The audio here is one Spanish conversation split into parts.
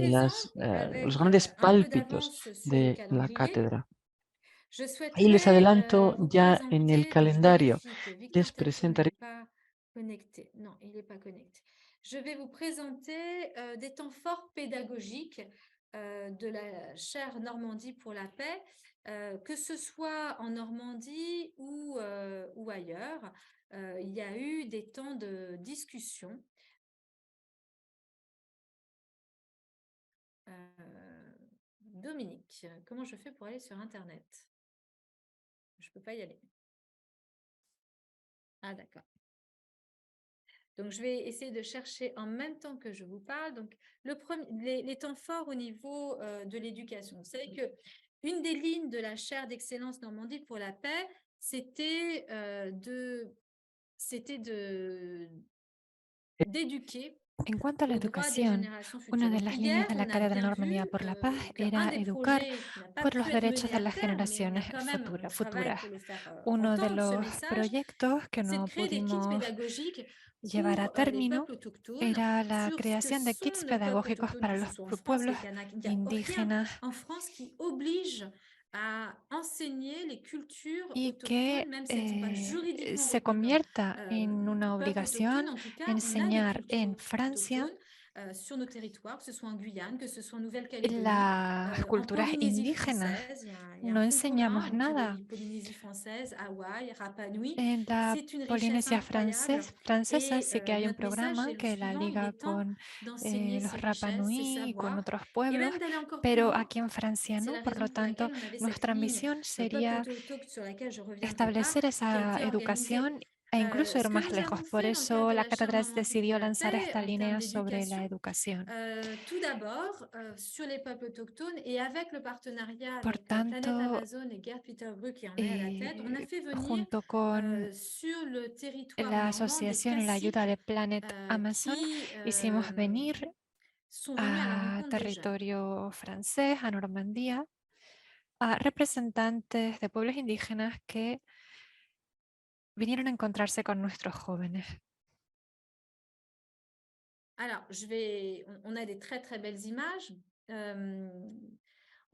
los avec grandes un peu pálpitos d'avance sur le de la calendrier. cátedra. Je Y les souhaiterais adelanto vous ya en el présenter, attends, je calendario, vérifie que les Victor Tassour n'est presentaré. pas connecté. Non, il n'est pas connecté. Je vais vous présenter des temps forts pédagogiques de la chaire Normandie pour la paix, que ce soit en Normandie ou ailleurs. Il y a eu des temps de discussion. Dominique, comment je fais pour aller sur Internet? Je ne peux pas y aller. Ah, d'accord. Donc, je vais essayer de chercher en même temps que je vous parle. Donc, les temps forts au niveau de l'éducation. Vous savez que une des lignes de la chaire d'excellence Normandie pour la paix, c'était d'éduquer En cuanto a la aux droits des educación, générations futures. una de Donc, las líneas hier, de la on a Cátedra bien vu Normandía por la Paz qu'un era des educar projets qui n'a pas por pu los être derechos mené de à las terme, mais on a generaciones quand même un travail futuras. pour le faire Uno de entendre ce los message, proyectos que c'est de no créer des kits pudimos pédagogiques llevar a pour les término peuples autochtones era la sur ce que creación de sont kits nos peuples pedagógicos autochtones, para que ce los soit en France, pueblos les Kanaks. Il n'y a rien indígenas en France qui oblige à enseigner les cultures y que autochtones, même si elles ne sont pas juridiquement se reconnues comme convierta en una peuples autochtones. obligación En tout cas, on a des enseñar cultures en Francia autochtones sur nos territoires, que ce soit en Guyane, que ce soit en Nouvelle-Calédonie, las en culturas Polynésie indígenas. française. Il y a un No fonds commun enseñamos qui nada. relie Polynésie française, Hawaï, Rapa Nui. En la C'est une richesse Polinesia incroyable. francesa Et sí que hay un notre message est programa le que la suivant, il liga est temps con d'enseigner los ces Rapa richesses, ces Nui y con savoirs, otros et pueblos, même d'aller encore plus pero loin. aquí en Francia C'est no. la Por lo raison pour tanto, laquelle on avait cette nuestra ligne ambición peuple sería autochtone sur laquelle je ne reviendrai pas, establecer qui a esa été organisée. educación e incluso ir Ce que más nous lejos. avons Por fait dans le cadre eso de la la chaire cátedra Normandie pour decidió la lanzar paix esta en termes línea sobre la d'éducation, educación. tout d'abord sur les peuples autochtones, et avec le partenariat Por avec Planète tanto, Amazon et Gerd Peter Bru qui en est à la tête, on a fait venir junto con sur le territoire la normand des asociación y la ayuda caciques de Planet Amazon, qui hicimos venir sont venus à la a rencontre des jeunes. territorio francés, a Normandía, a representantes de pueblos indígenas que vinieron a encontrarse con nuestros jóvenes. Alors, on a des très très belles images.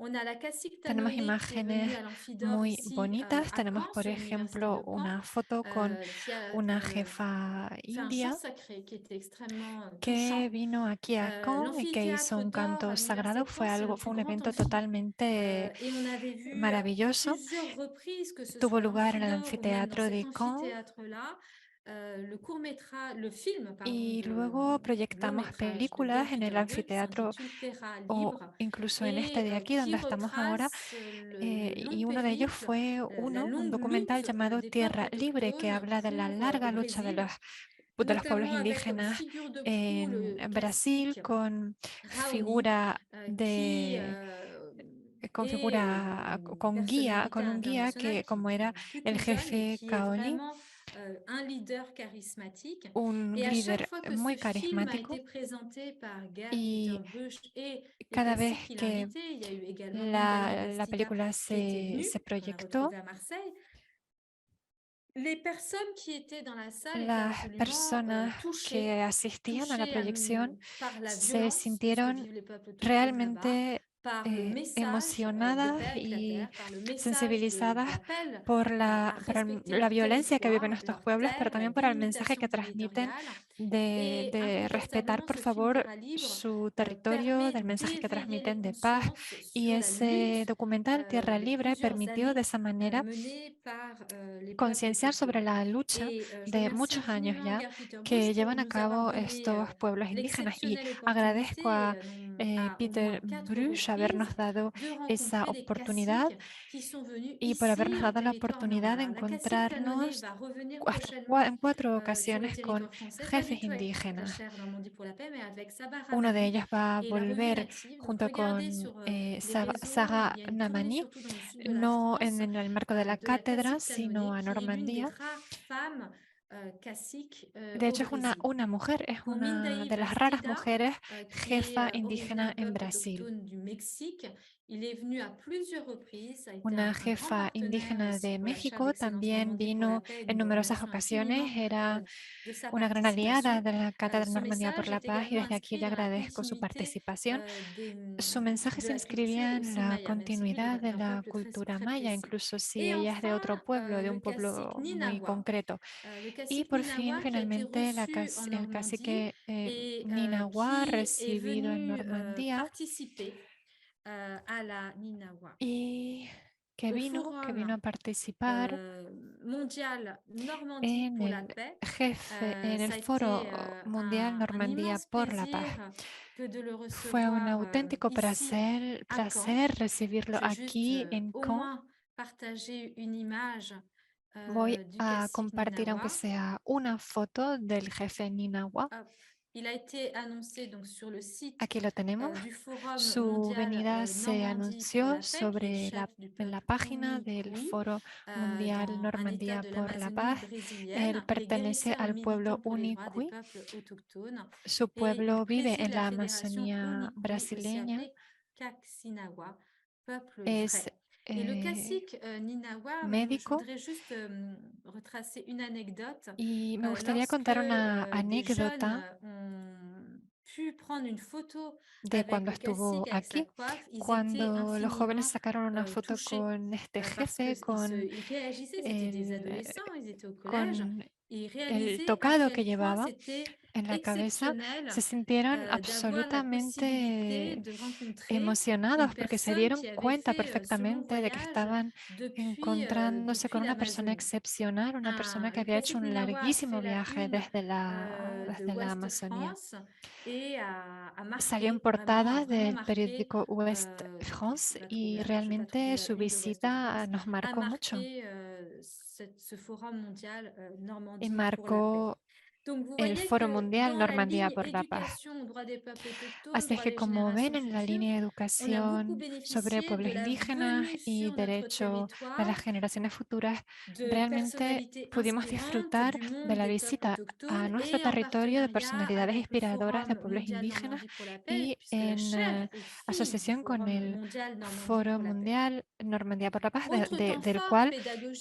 On a la cacique Tenemos Tanoni qui est venue imágenes à l'Amphidor muy ici bonitas. à Tenemos, Caen, por sur l'université ejemplo, de Caen, una foto con qui a una jefa fait un chant india sacré qui était extrêmement que touchant. vino aquí a Caen y que hizo L'amphithéâtre un d'or canto à l'université sagrado. de Caen, c'est le plus Fue un grand evento amphi. totalmente Et on avait vu à maravilloso. plusieurs reprises, que ce Tuvo soit à lugar en el l'amphidor ou même dans anfiteatro cet de Caen amphithéâtre-là, le film, pardon, y de luego long proyectamos métrage de películas Gerd en el Peter Bru qui anfiteatro s'intitule Terra o Libre incluso en este et de aquí qui donde estamos ahora. retrace le long Y uno de ellos périple, fue la un longue documental lutte llamado des peuples Tierra Libre, que autochtones habla de la pour larga au lucha Brésil, de los pueblos notamment avec comme indígenas figure de proue en le Brasil, cacique con Raoni, figura qui est une personnalité con un guía internationale, que qui como era est plus el tout jeune et jefe qui est Kaoli, vraiment un leader charismatique. un Et à chaque líder fois que ce muy film a carismático, été présenté par Gerd Peter y Busch et les cada vez caciques qu'il que invitait, il y a eu également Mingalu la Bastida película qui était venue, se qu'on a proyectó, retrouvée à Marseille. Les personnes qui étaient dans la salle étaient las absolument personas touchées, que asistían a la proyección par la se violence de ce que sintieron vivent les peuples autochtones là-bas, realmente par le message de emocionadas paix avec la y terre, par le message sensibilizadas d'appel por à respecter la leur violencia que viven territoire, estos leur pueblos, pero terre, la también por el mensaje délimitation que transmiten territoriale. Et de respetar, incontestablement, por ce film favor, Terra Libre su territorio, permet del mensaje que d'éveiller les transmiten de paz. consciences Y sur la ese lutte documental, Tierra de Libre, plusieurs permitió de années esa manera menée par les peuples concienciar sobre autochtones. la lucha Et je de remercie muchos años infiniment ya Gerd Peter Busch que pour llevan a nous avoir cabo donné estos pueblos indígenas, y l'exceptionnelle agradezco opportunité, a à au moins Peter 4 Bruch reprises, habernos dado de esa rencontrer des oportunidad caciques qui sont venus y por ici habernos au dado la territoire normand. oportunidad de Alors, la cacique Tanone encontrarnos va revenir prochainement en 4 sur le ocasiones con territoire français, pas du jefes tout avec la indígenas. chaire Normandie pour la paix, mais avec Sabah Uno de Ramani ellos va a et la revue volver native. Donc, junto regardez con sur les réseaux, il Saga y a une tournée Namani, surtout dans le sud de la no France en el marco de la de la cátedra, cacique sino Tanone, a qui est l'une des Normandía. rares femmes caciques De au hecho, es Brésil. una mujer, es Pour una Mindaï de las raras Bastida, mujeres qui est jefa indígena originaire en peuple Brasil. autochtone du Mexique, Il est venu à plusieurs reprises, a été Una un grand jefa partenaire indígena de pour la chaire México d'excellence también Normandie pour la vino paix et en nous le numerosas remercions ocasiones, infiniment era de sa una gran aliada participation. de la Cátedra Ce Normandía por message la est Paz y également desde aquí inscrit le dans la agradezco su continuité participación. Su mensaje de se la culture inscribía en aussi la maya, même si lui continuidad de d'un la peuple cultura très maya, précis. incluso si Et ella es de enfin, otro pueblo, de le un cacique pueblo muy Ninawa. concreto. Le Y cacique por fin, Ninawa qui a été finalmente, reçu en el Normandie cacique et Ninawa, qui est recibido en venu Normandía, participer à la Ninawa. y Au que vino Forum a participar mondial Normandie en pour la el paix. en el Ça a Foro été Mundial un Normandía immense por la Paz. plaisir que de le Fue un recevoir auténtico ici à Caen. placer recibirlo Je vais juste aquí en au Caen. moins partager une image Voy du a cacique compartir, aunque Ninawa. sea una foto del jefe Ninawa. Hop. Il a été annoncé donc sur le site Aquí lo tenemos. du Forum Su mondial venida se Normandie pour anunció la paix, qui est chef du en la peuple página del Unikui, Foro Mundial dans un état Normandía de por la l'Amazonie Paz. Él brésilienne. Il est pertenece guérisseur et al militant pueblo pour les droits des Unicui. peuples autochtones Su et il pueblo vive préside en la la fédération Amazonía Unikui, aussi brasileña. appelée Kaksinawa, peuple Es vrai. Et le cacique Ninawa, je médico. voudrais juste retracer une anecdote. Y me gustaría Lorsque contar una des jeunes anécdota ont pu prendre une photo de avec cuando le cacique, estuvo avec sa aquí, coiffe, ils étaient cuando los jóvenes infiniment sacaron una foto touchés con este parce jefe, qu'ils réagissaient, c'était des adolescents, ils étaient au collège, con et ils el réalisaient à tocado que quel point llevaba c'était en la cabeza, se exceptionnel sintieron d'avoir la possibilité absolutamente de rencontrer une emocionados porque se personne dieron qui avait cuenta fait ce long perfectamente de que voyage estaban encontrándose depuis con una persona l'Amazonie. excepcional, una persona que Le había hecho cacique un Ninawa a larguísimo fait la viaje une de desde la Ouest Amazonía. France et a Salió en marqué, vraiment, a portada vraiment del marqué, periódico Ouest donc France la y trouver, alors je vais pas trouver realmente su une de Ouest visita France, nos a marcó mucho marqué ce forum mondial y Normandie pour la paix. marcó Donc vous el voyez Foro que Mundial dans la Normandía ligne por la Paz. éducation aux droits des peuples autochtones, Así es droits que, des como ven générations en la futures, línea de on a beaucoup educación sobre bénéficié de pueblos la indígenas venue y sur notre derecho de territoire las generaciones futuras, de realmente personnalités pudimos inspirantes disfrutar du de monde la des peuples visita a autochtones nuestro et en territorio de partenariat personalidades avec le inspiradoras de Forum pueblos mondial indígenas Normandie pour la paix, y puisque la en chaire est fille du asociación con Forum el mondial Normandie Foro pour la paix. Mundial Normandía por la Paz, Autre temps del fort cual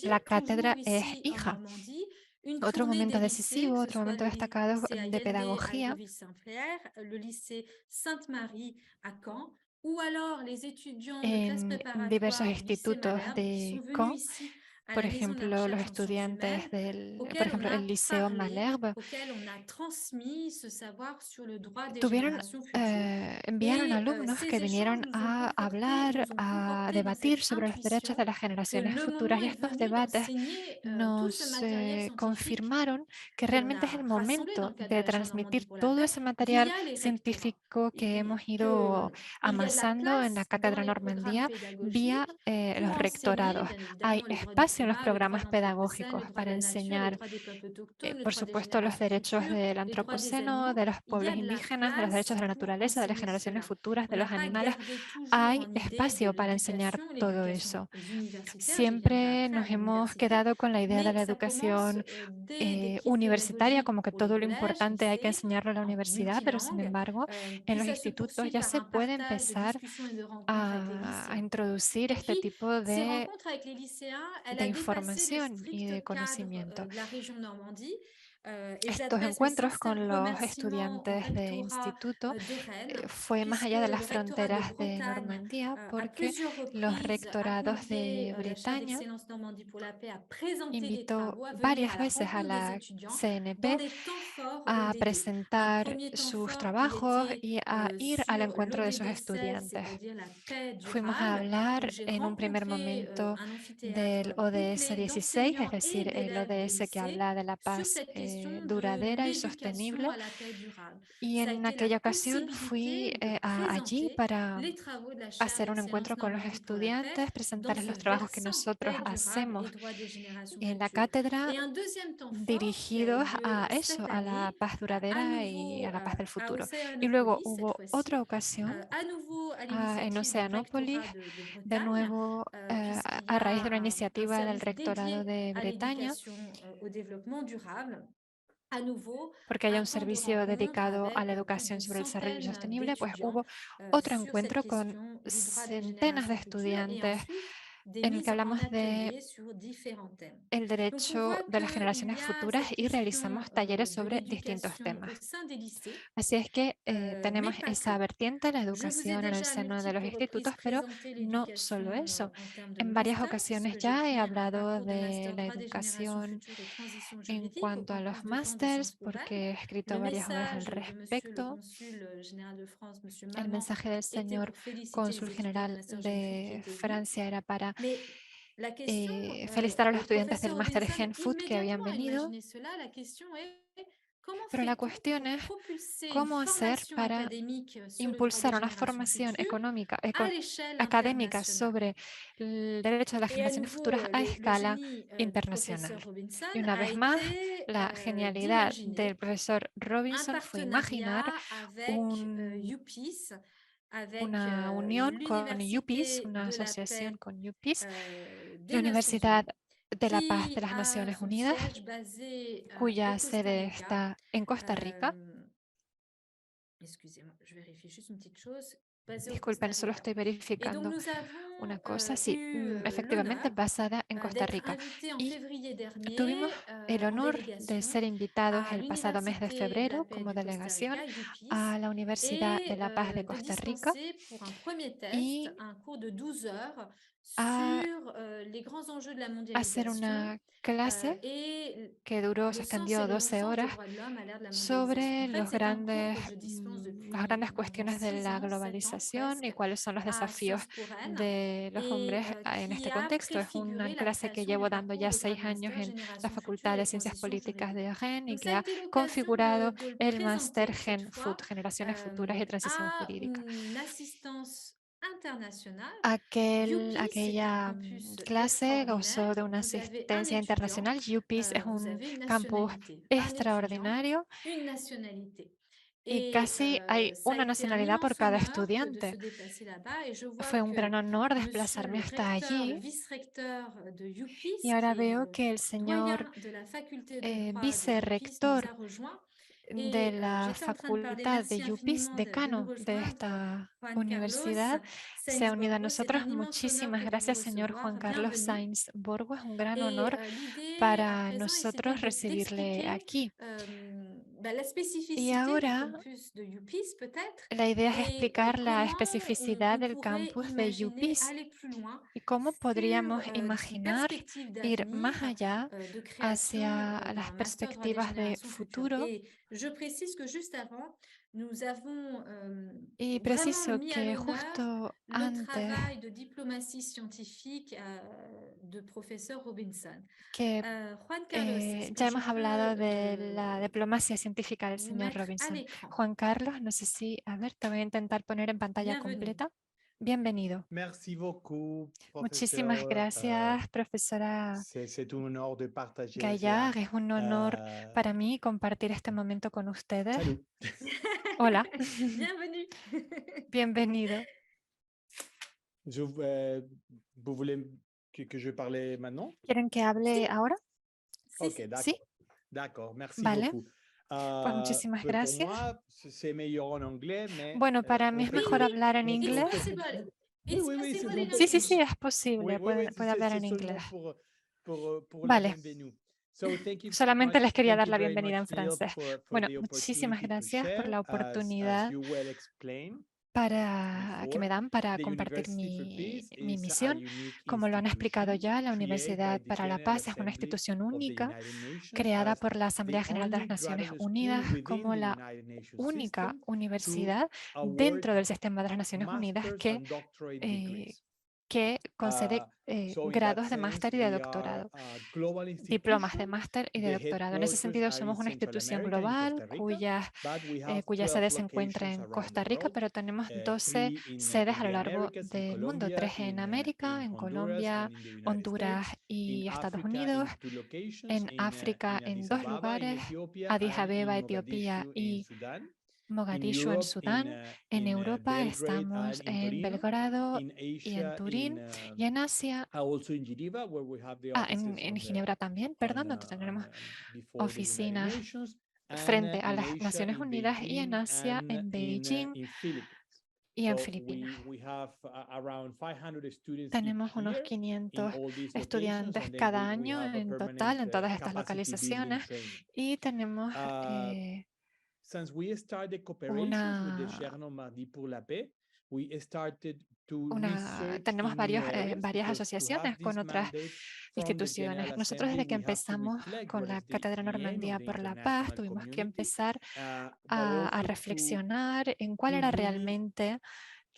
la pédagogique, toujours cátedra es ici en hija. Normandie, une Otro tournée momento des lycées, que decisivo, ce otro soit momento le destacado lycée de Allende à pedagogía, Aigueville-Saint-Clair, le lycée Sainte-Marie à Caen, ou alors les étudiants de classe en diversos préparatoire du lycée institutos Malherbe qui sont de venus Caen. ici à Por la Maison de la ejemplo, los Recherche en sciences estudiantes humaines, por auxquels on ejemplo, a el Liceo parlé, Malherbe, auxquels on a transmis ce savoir sur le droit des tuvieron, générations futures. enviaron Et alumnos que ces échanges vinieron nous ont a conforté et hablar, nous ont a conforté dans debatir cette sobre los derechos intuition de las que generaciones le moment futuras y est estos venu debates d'enseigner tout ce nos matériel scientifique confirmaron que qu'on realmente es a el rassemblé dans momento le cadre de de la Chaire Normandie transmitir pour la todo paix ese material via les rectorats. científico que hemos ido Il y a de la amasando en la place dans Cátedra les programmes Normandía vía pédagogiques los pour enseigner, rectorados. bien Hay évidemment, les droits du espacio en los climat, le droit programas de l'Anthropocène, pedagógicos le droit de para la nature, les enseñar, droits des peuples autochtones, le por droit des supuesto, los générations derechos futures, del les droits des antropoceno, animaux. de los Il y pueblos a de la indígenas, de los derechos de place la pour naturaleza, de las enseigner generaciones cela. futuras, On de n'a los pas animales. gardé toujours Hay en idée de espacio para enseñar l'éducation et todo l'éducation eso. universitaire, j'y viendrai Siempre après à nos hemos l'université, quedado con la idea de mais la ça commence educación dès des kits universitaria, pédagogiques como que pour les todo lo collèges, importante hay que lycées, enseñarlo en la en universidad, pero sin multilangue, embargo, en puis los ça se institutos poursuit ya par se un puede partage de empezar discussions et de rencontres avec les a lycéens. introducir Et este puis, tipo ces rencontres avec les lycéens, elle de a dépassé le información y strict de cadre conocimiento. de la région Normandie. Et Estos j'adresse mes encuentros sincères con los remerciements au estudiantes de rectorat instituto de Rennes, fue más puisque allá de le las rectorat de fronteras de Bretagne, Normandía, à porque plusieurs los reprises, a rectorados convié de la chaire Bretaña d'excellence Normandie pour la paix à présenter des invitó travaux, à venir varias à la veces a rencontre des la étudiants dans CNP des temps forts a ODD. Un presentar premier temps sus fort, il trabajos était y a ir al sur encuentro de sus l'ODD 16, estudiantes. c'est-à-dire la paix Fuimos a durable. Donc hablar j'ai en un primer rencontré momento un del amphithéâtre ODS complet 16, es d'enseignants et decir, el d'élèves des ODS que lycées habla de la sur paz cette question de duradera y l'éducation sostenible. à la paix durable. Y Ça a en été la aquella ocasión fui possibilité de allí présenter para les travaux de la chaire hacer un encuentro d'excellence con los Normandie pour la paix estudiantes, dans presentarles ce los trabajos que versant nosotros paix durable hacemos et droits des générations en la futures. cátedra, Et un deuxième temps fort qui a eu dirigidos a lieu eso, cette a la année, paz à duradera y nouveau a la paz del à futuro. Y luego Océanopolis cette hubo fois-ci, otra ocasión à nouveau à en l'initiative du Oceanópolis, rectorat de de Bretagne, nuevo puisqu'il y a raíz de una a un iniciativa del service rectorado dédié de à Bretaña. l'éducation au développement durable. à nouveau porque haya un un temps de servicio rencontre dedicado a avec la plus educación d'une sobre el desarrollo centaine sostenible, pues d'étudiants hubo otro sur cette encuentro con question du droit des centenas de générations futures et estudiantes ensuite des en el que mises en hablamos de atelier sur différents thèmes. el Donc, on derecho voit de las qu'il generaciones y a futuras cette y question realizamos talleres de sobre distintos l'éducation temas. au sein des lycées, Así es que mais tenemos pas esa que. vertiente, la Je vous ai educación en el déjà à seno de los multiples reprises institutos, pero présenté no solo l'éducation eso. en termes de En varias master, ocasiones puisque j'ai ya he pris un hablado parcours de de master la droit des générations educación futures et transition en juridique au cuanto a los campus de Caen des másters, Sciences Po Val. porque he escrito Le varias veces al message de Monsieur le respecto. Consul général de France, Monsieur El Maman, mensaje del était señor pour féliciter les cónsul étudiants du general master Gen Food qui de étaient venus. Francia era para Mais la question, felicitar a los le estudiantes del professeur máster Robinson Gen Food que habían immédiatement a venido, imaginé cela. La question est comment pero la fait-on cuestión pour es propulser une cómo hacer formation para académique sur le droit des impulsar una générations formación futures económica, à l'échelle académica internationale. sobre el derecho de las Et à generaciones nouveau, futuras a le escala génie du internacional. professeur Robinson Y una a vez más, été la genialidad del d'imaginer profesor un Robinson fue imaginar partenariat avec UPIS, avec una unión con UPIS, l'Université una de la asociación Paix con UPIS, des la Nations Universidad Unies, de la Paz de qui las a Naciones son Unidas, siège basé au cuya Costa sede Rica. está en Costa Rica. Excusez-moi, je vérifie juste une petite chose. Basé au Costa Disculpen, solo Rica. estoy Et donc, verificando nous avons una cosa. Sí, eu efectivamente, l'honneur basada en Costa d'être Rica. invités en Y février dernier tuvimos el en honor de délégation ser invitados à el pasado mes de l'Université de la febrero Paix como du Costa delegación Rica, UPIS, a la Universidad de et la Paz de de Costa Rica dispenser pour un premier test y un cours de 12 heures a sur les grands enjeux de la hacer mondialisation una clase et que duró, se le sens et extendió le 12 non-sens des horas droits de l'homme à l'ère de la mondialisation. sobre En fait, c'est un cours que je dispense las depuis grandes maintenant cuestiones de 6 la ans, 7 ans globalización y presque, cuáles son los à desafíos Sciences Po Rennes, de los et hombres en qui este a contexto. Es una préfiguré la clase que création du llevo dando parcours ya de droit 6 de años master en la Génération Future Facultad et de Ciencias Transition Políticas juridique. de Rennes y Donc, ça que a ha été l'occasion configurado de le el máster présenter cette Gen fois Food, Generaciones Futuras y Transición à Jurídica. une assistance internationale. Aquella clase gozó de una Vous avez un asistencia étudiant, internacional. UPIS es vous un avez une campus nationalité, un étudiant, extraordinario une nationalité. y Et casi hay ça a una été un nacionalidad por immense cada honneur que de se estudiante. déplacer là-bas. Et je vois Fue un gran que honor monsieur desplazarme le hasta recteur, le allí vice-recteur de y UPIS, ahora qui est veo le que el señor doyen de la faculté de droit de UPIS, nous vicerrector a rejoints. de Et la j'étais en train de parler, facultad de merci UPIS, infiniment de nous decano de rejoindre, esta Juan Carlos universidad, se Sainz ha unido a Borgo. C'est nosotros. un immense honneur Muchísimas que de vous gracias, señor Juan recevoir. Carlos Bienvenue. Sainz Borgo. Es un gran Et honor l'idée à para présent, c'était nosotros recibirle d'expliquer aquí. la Y spécificité du ahora campus de UPIS peut-être la idea es et explicar la comment especificidad on del pourrait campus de imaginer UPIS aller plus loin y cómo sur podríamos une imaginar perspective ir d'avenir más allá de création hacia las d'un master droit des perspectivas de générations futures. futuro. Et je précise que juste avant, nous avons Y vraiment preciso mis à que l'honneur justo le antes travail de diplomatie scientifique de professeur Robinson. que Juan Carlos, est-ce que ya je hemos hablado peux de la diplomacia científica del vous señor mettre à Robinson. l'écran? Juan Carlos, no sé si, a ver, te voy a intentar poner en pantalla Bienvenue. completa. Bienvenido. Merci beaucoup, Muchísimas professeur. gracias, profesora C'est un honneur de partager Gaillard. Es un honor cela. para mí compartir este momento con ustedes. Salut. Hola. Bienvenue. Bienvenido. Vous voulez que je parle maintenant? ¿Quieren que hable ahora? Ok, Sí. d'accord. Sí. D'accord, merci Vale. beaucoup. Pues muchísimas Pour gracias. moi, c'est meilleur en anglais, mais Bueno, para mí es mejor hablar en It's inglés. possible. Oui, It's oui, oui, c'est possible in Sí, sí, sí, English. es posible. Oui, oui, oui, Puede hablar en c'est seulement inglés. pour la Vale. bienvenue. So, thank you Solamente les quería thank dar you la very bienvenida en much, Neil, francés. for Bueno, the muchísimas opportunity to gracias por share. la As oportunidad you well explained que me before, dan para the compartir University for mi Peace is a misión. unique Como lo han explicado institution ya, la created by Universidad the para la General Paz es una Assembly institución of the única United Nations creada as por la the Asamblea General de las only Naciones graduate Unidas school within como the la United Nations única system to universidad award dentro del sistema de las Naciones Unidas master's que and doctorate eh, degrees. concede So in that grados de sense, máster y de we are doctorado, a global diplomas de institution. máster y de The doctorado. En ese headquarters sentido, are in somos una Central institución America, in global Costa Rica, but we have cuya 12 sede se encuentra locations en around Costa the Rica, world, pero tenemos 12 3 sedes in a lo the largo Americas, in del mundo, Colombia, 3 en América, in en Honduras, Colombia, and in the United Honduras States. In y Estados Africa, Unidos, in 2 locations, en África in en Addis 2 Ababa, in lugares, Ethiopia, Addis and in Abeba, Etiopía Mogadishu, in y Sudan. Mogadishu en Sudán. En Europa Belgrade estamos and in en Torino. Belgrado In y en Asia, Turín. Y en Asia, also in Geneva, where we have the offices en Ginebra también, perdón, donde tenemos before the United oficinas Nations, and frente a in las Asia Naciones in Unidas, y en Beijing Asia and en Beijing in Philippines. y en So Filipinas. we have around 500 students Tenemos each unos year in 500 all these locations, estudiantes and then cada we año have a en permanent total en todas estas capacity building localizaciones, training. y tenemos Since we started cooperations with the Chaire Normandie pour la Paix, we started to research tenemos in new areas, varias because to have asociaciones con this otras mandate from the instituciones. General Nosotros, Assembly, desde que we have to empezamos reflect con what la is the Cátedra aim of Normandía the por la Paz, international tuvimos que community, empezar but a also reflexionar en cuál to era really realmente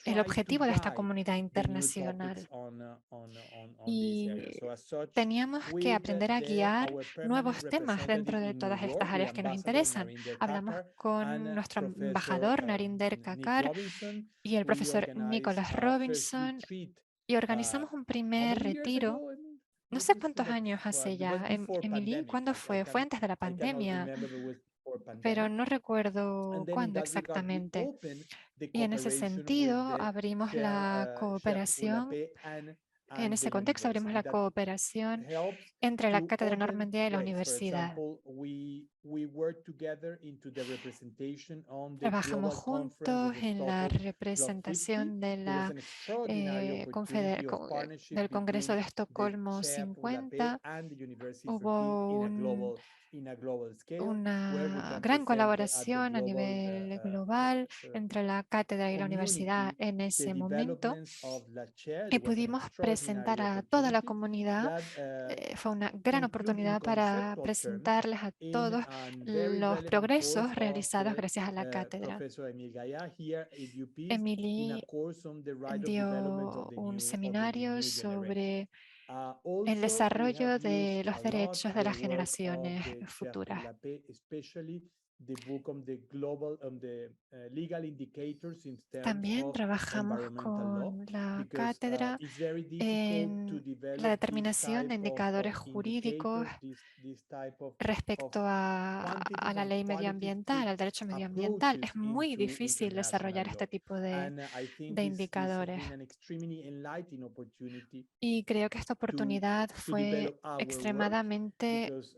el try to objetivo de esta guide comunidad the new topics internacional. on this area. Y So as such, teníamos que with aprender a guiar our permanent nuevos temas dentro representative de in New todas estas York, the áreas que nos ambassador interesan. Narinder Hablamos Kakar, con and nuestro Professor embajador Narinder Nick Kakar Robinson, y el we profesor organized Nicholas a first Robinson, retreat y organizamos un how primer many years retiro. ago? I mean, No was sé this cuántos años hace it was ya. before Emily, pandemic. ¿cuándo fue? Fue antes de la I cannot pandemia, remember if it was before pero pandemic. no recuerdo And then in cuándo that regard, we exactamente. opened the Y en ese cooperation with sentido, the abrimos la Chaire pour la cooperación. Paix En and the ese contexto, abrimos university. la That cooperación helps entre la to Cátedra open Normandía y la ways. For universidad. example, we work together into the representation on the Trabajamos global conference juntos of en la Stockholm Club 50. representación de It was la, an extraordinary opportunity of partnership del Congreso between de the Estocolmo Chaire pour la Paix 50. and the University for Kids Hubo in a global scale, where we una can gran present at the colaboración a global nivel global entre la cátedra y la universidad community en the ese momento, developments of la Chaire. y It was an pudimos extraordinary presentar a toda la opportunity comunidad. that Fue una gran conclude in oportunidad para conceptual terms presentarles a in todos a very los relevant progresos course of realizados gracias a la cátedra. Professor Emile Gaillard here at UPS, in a Emily course on the right of development of dio the un new seminario generation. sobre el Also, we desarrollo have de used a los lot derechos de the las work of generaciones the Chaire pour futuras. la Paix, especially the book on the global the legal indicators in terms También of trabajamos environmental law, con la because cátedra it's very difficult to en develop la this determinación de type indicadores of jurídicos indicators, this type of respecto a la quantitative and ley medioambiental, qualitative al derecho medioambiental. approaches Es muy into difícil international desarrollar law. este tipo And I think de this has indicadores. been an extremely enlightening opportunity Y creo que esta oportunidad to fue develop our work, extremadamente because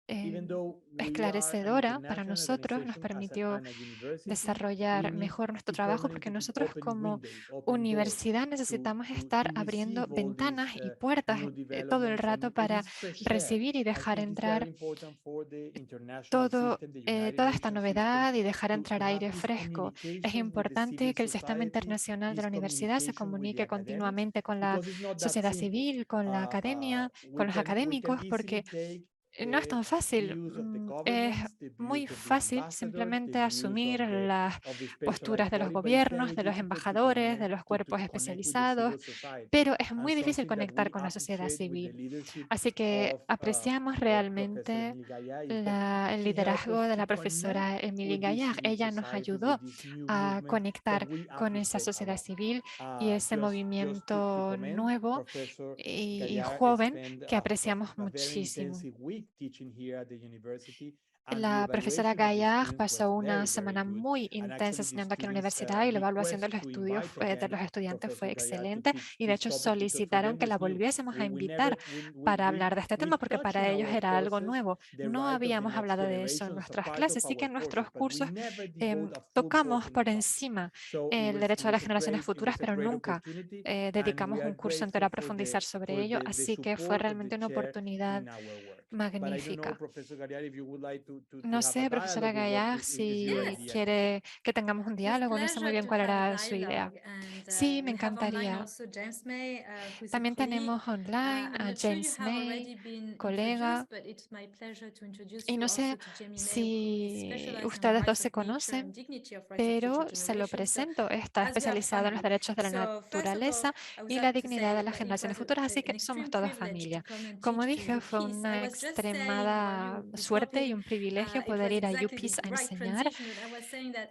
even though we are an esclarecedora para international nosotros. Nos organization permitió and a university, desarrollar we need mejor nuestro to trabajo, porque permanently nosotros open como windows, open doors, universidad necesitamos to estar abriendo receive all these ventanas y puertas new todo el developments, rato and para this fresh air, recibir y I dejar think, is very entrar important for the international system, the United toda esta Nations system, novedad y dejar to entrar have aire this fresco. Es communication with the importante civil que el sistema society, internacional de this la universidad se communication with the comunique academics, continuamente con la because it's not that sociedad simple. civil, con la academia, con los We can académicos, easily porque take no es the tan fácil. views of the Es governments, the muy views of the fácil ambassadors, the simplemente views asumir las of the posturas specialized de los body, but it's gobiernos, very de los difficult to embajadores, de connect los cuerpos with the especializados, civil society. pero es And muy difícil something that conectar we con la sociedad appreciate with the civil. leadership Así que of apreciamos Professor realmente Emile Gaillard is that el she helped liderazgo us de to la connect profesora Emily with this Gaillard. civil Ella nos society, with ayudó this new a movement that conectar we con esa appreciate a sociedad lot. civil y ese Just to movimiento comment, nuevo Professor y Gaillard joven spent que apreciamos a very muchísimo. intensive week teaching here at the university, and the La profesora evaluation of the Gaillard students was pasó una very, very semana good. muy And intensa actually, the enseñando aquí en la students universidad, y la evaluación de request los to estudios invite de again los estudiantes Professor fue Gaillard to excelente, teach y de this hecho topic, because for solicitaron them que la was new. volviésemos a We invitar never para hablar de este tema, porque touch para in ellos our era algo courses nuevo. the No right of the habíamos next hablado de eso en generation as a nuestras part of clases, sí que our en courses, nuestros but we cursos never devote a full tocamos course on the por topic. encima So el derecho de las generaciones it futuras, was a pero great nunca opportunity, and we dedicamos are un curso entero grateful a profundizar sobre for ello, the así que fue support of the realmente una chair oportunidad in our work. But I don't know, magnífica. Professor Gaillard, if you would like to No have a sé, profesora dialogue, or what Gaillard, is your si Yes, idea? quiere que tengamos un with diálogo. No sé muy pleasure bien to cuál have a era su idea. dialogue. And Sí, me we have online encantaría. also James May, who is a También colleague. tenemos online I'm a not sure you James have May, already been colega. introduced, but it's my pleasure to introduce Y you no also sé to Jamie May, who is si specialized in ustedes dos rights se of nature and conocen, dignity of rights of future pero se lo generations. So presento. Está as we are especializado en los family. derechos de la So first of all, naturaleza I would y la like to dignidad say de las that it generaciones was futuras, así que an somos extreme toda privilege to familia. come and Como teach to dije, fue UPeace. I una was just saying while extremada you suerte y talking, un privilegio it poder was ir a exactly UPeace the a right enseñar. transition. That I was saying that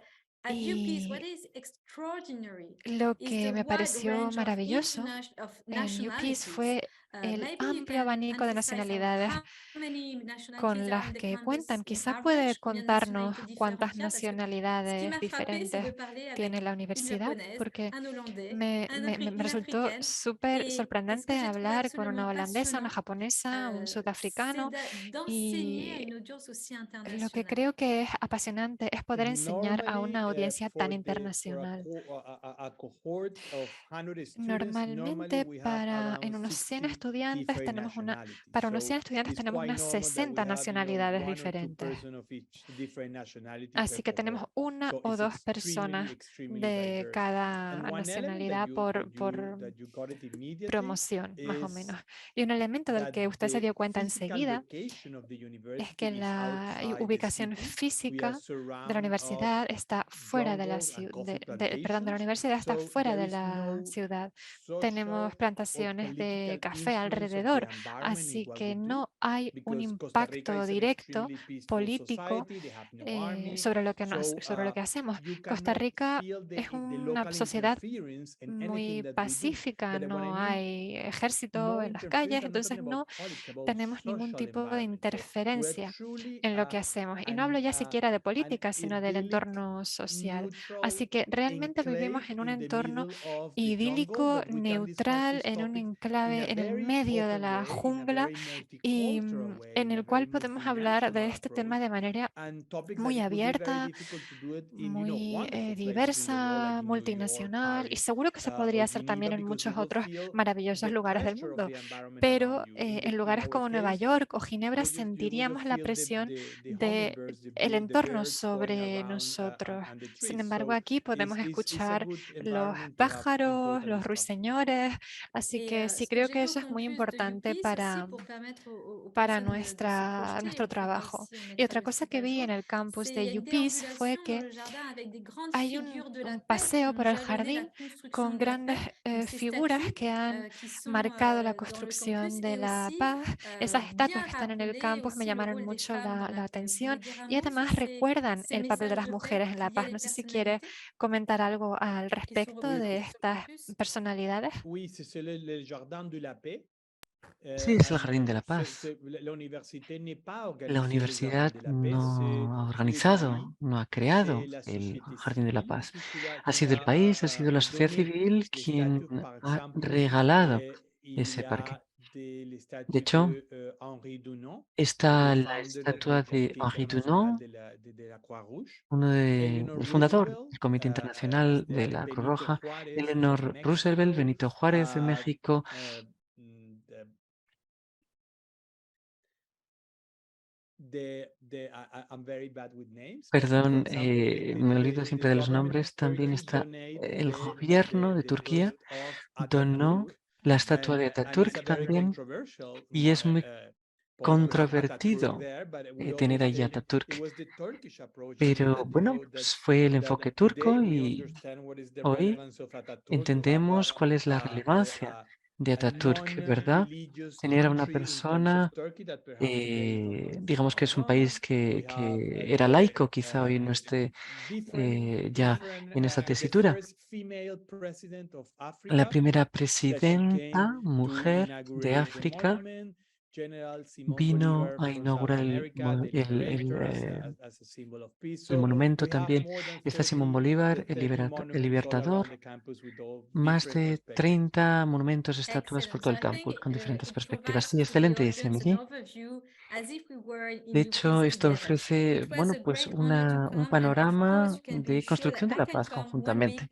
Y lo que me pareció maravilloso en UPeace fue el amplio abanico de nacionalidades con las que cuentan. Quizá puede contarnos cuántas nacionalidades diferentes tiene la universidad, porque me resultó súper sorprendente hablar con una holandesa, una japonesa, un sudafricano, y lo que creo que es apasionante es poder enseñar a una audiencia tan internacional. Normalmente para unos 100 estudiantes tenemos unas 60 nacionalidades diferentes. Así que tenemos una o dos personas de cada nacionalidad por promoción, más o menos. Y un elemento del que usted se dio cuenta enseguida es que la ubicación física de la universidad está fuera de la ciudad, perdón, de la universidad está fuera de la ciudad. Tenemos plantaciones de café alrededor, así que no hay un impacto directo político sobre lo que hacemos. Costa Rica es una sociedad muy pacífica, no hay ejército en las calles, entonces no tenemos ningún tipo de interferencia en lo que hacemos. Y no hablo ya siquiera de política, sino del entorno social. Así que realmente vivimos en un entorno idílico, neutral, en un enclave en el medio de la jungla y en el cual podemos hablar de este tema de manera muy abierta, muy diversa, multinacional, y seguro que se podría hacer también en muchos otros maravillosos lugares del mundo. Pero en lugares como Nueva York o Ginebra sentiríamos la presión del entorno sobre nosotros. Sin embargo, aquí podemos escuchar los pájaros, los ruiseñores, así que sí creo que eso es muy importante para nuestro trabajo. Y otra cosa que vi en el campus de UPeace fue que hay un paseo por el jardín con grandes figuras que han marcado la construcción de la paz. Esas estatuas que están en el campus me llamaron mucho la atención y además recuerdan el papel de las mujeres en la paz. No sé si quiere comentar algo al respecto de estas personalidades. Sí, es el Jardín de la Paz. La universidad no ha organizado, no ha creado el Jardín de la Paz. Ha sido el país, ha sido la sociedad civil quien ha regalado ese parque. De hecho, está la estatua de Henri Dunant, el fundador del Comité Internacional de la Cruz Roja, Eleanor Roosevelt, Benito Juárez de México. Perdón, me olvido siempre de los nombres. También está el gobierno de Turquía, donó la estatua de Atatürk también, y es muy controvertido tener ahí a Atatürk. Pero bueno, pues fue el enfoque turco y hoy entendemos cuál es la relevancia de Atatürk, ¿verdad? Tener a una persona, digamos que es un país que era laico, quizá hoy no esté ya en esta tesitura. La primera presidenta mujer de África vino a inaugurar el monumento también. Está Simón Bolívar, el Libertador, más de 30 monumentos, estatuas por todo el campus, con diferentes perspectivas. Sí, excelente, dice Emily. De hecho, esto ofrece, bueno, pues un panorama de construcción de la paz conjuntamente.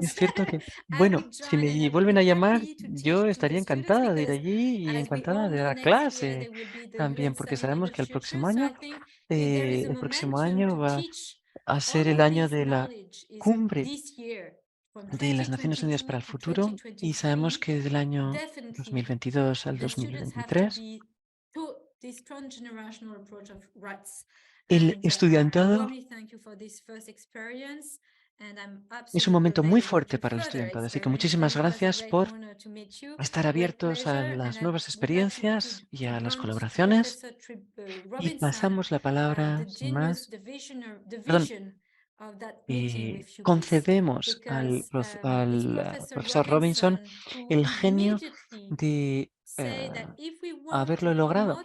Es cierto que, bueno, si me vuelven a llamar, yo estaría encantada de ir allí y encantada de dar clase también, porque sabemos que el próximo año va a ser el año de la cumbre de las Naciones Unidas para el futuro, y sabemos que del año 2022 al 2023 el estudiantado es un momento muy fuerte para el estudiantado, así que muchísimas gracias por estar abiertos a las nuevas experiencias y a las colaboraciones. Y pasamos la palabra sin más. Perdón, concedemos al profesor Robinson el genio de haberlo logrado.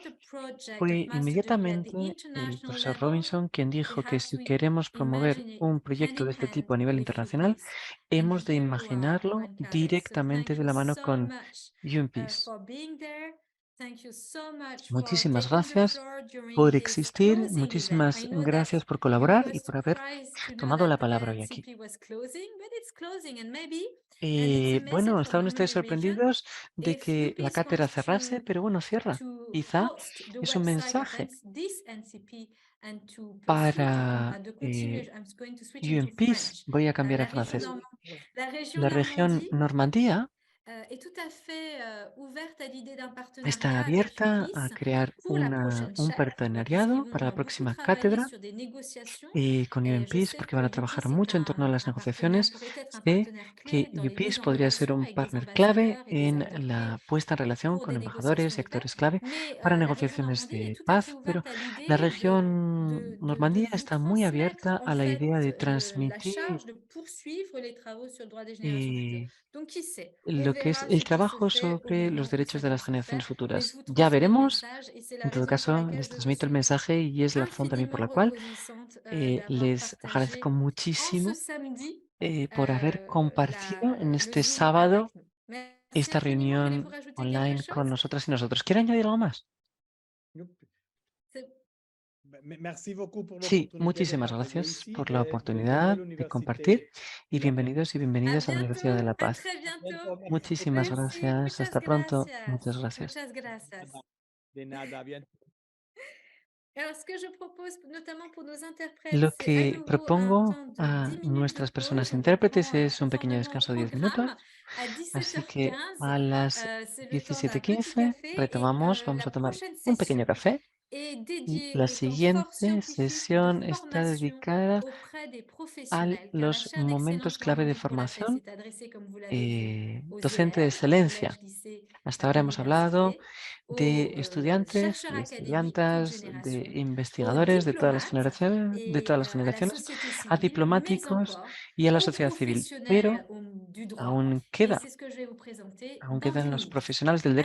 Fue inmediatamente el profesor Robinson quien dijo que si queremos promover un proyecto de este tipo a nivel internacional, hemos de imaginarlo directamente de la mano con UNPEACE. Muchísimas gracias por existir, muchísimas gracias por colaborar y por haber tomado la palabra hoy aquí. Bueno, estaban ustedes sorprendidos de que la cátedra cerrase, pero bueno, cierra. Quizá es un mensaje para UNPEACE. Voy a cambiar a francés. La región Normandía está abierta a crear un partenariado para la próxima cátedra con UNPEACE porque van a trabajar mucho en torno a las negociaciones. Sé que UNPEACE podría ser un partner clave en la puesta en relación con embajadores y actores clave para negociaciones de paz, pero la región Normandía está muy abierta a la idea de transmitir lo que es el trabajo sobre los derechos de las generaciones futuras. Ya veremos. En todo caso, les transmito el mensaje y es la razón también por la cual les agradezco muchísimo por haber compartido en este sábado esta reunión online con nosotras y nosotros. ¿Quiere añadir algo más? Sí, muchísimas gracias por la oportunidad de compartir y bienvenidos y bienvenidas a la Universidad de La Paz. Muchísimas gracias. Hasta pronto. Muchas gracias. De nada, bien. Lo que propongo a nuestras personas intérpretes es un pequeño descanso de 10 minutos. Así que a las 17:15 retomamos, vamos a tomar un pequeño café y la siguiente sesión está dedicada a los momentos clave de formación docente de excelencia. Hasta ahora hemos hablado de estudiantes, de estudiantas, de investigadores de todas las generaciones, a diplomáticos y a la sociedad civil. Pero aún quedan los profesionales del derecho